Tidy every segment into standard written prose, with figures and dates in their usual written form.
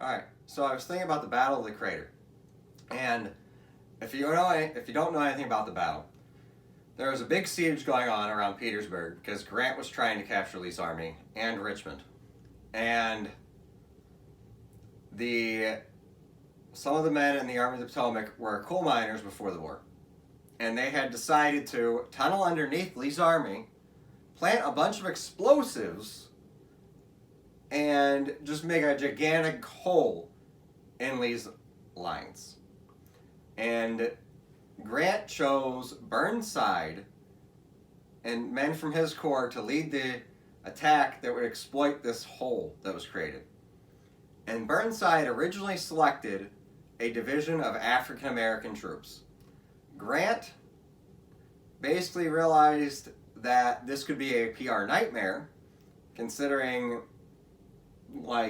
Alright, so I was thinking about the Battle of the Crater. And if you don't know anything about the battle, there was a big siege going on around Petersburg because Grant was trying to capture Lee's army and Richmond. And some of the men in the Army of the Potomac were coal miners before the war. And they had decided to tunnel underneath Lee's army, plant a bunch of explosives, and just make a gigantic hole in Lee's lines. And Grant chose Burnside and men from his corps to lead the attack that would exploit this hole that was created. And Burnside originally selected a division of African American troops. Grant basically realized that this could be a PR nightmare, considering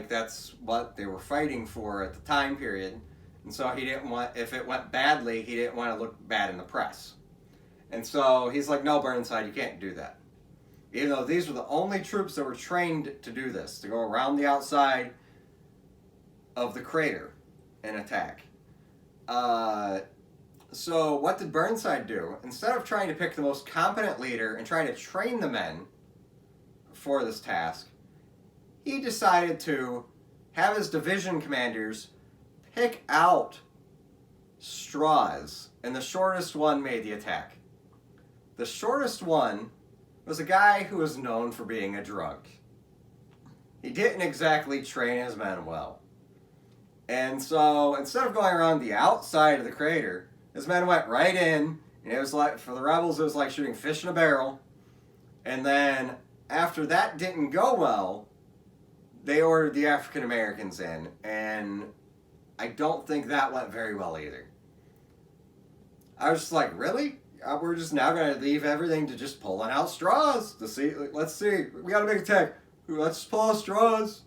that's what they were fighting for at the time period. And so he didn't want, if it went badly, he didn't want to look bad in the press. And so he's like, no, Burnside, you can't do that. Even though these were the only troops that were trained to do this, to go around the outside of the crater and attack. So what did Burnside do? Instead of trying to pick the most competent leader and trying to train the men for this task, he decided to have his division commanders pick out straws, and the shortest one made the attack. The shortest one was a guy who was known for being a drunk. He didn't exactly train his men well. And so instead of going around the outside of the crater, his men went right in, and it was like, for the rebels, it was like shooting fish in a barrel. And then after that didn't go well, they ordered the African Americans in, and I don't think that went very well either. I was just like, really? We're just now going to leave everything to just pulling out straws to see. Let's see. We got a big attack. Let's just pull out straws.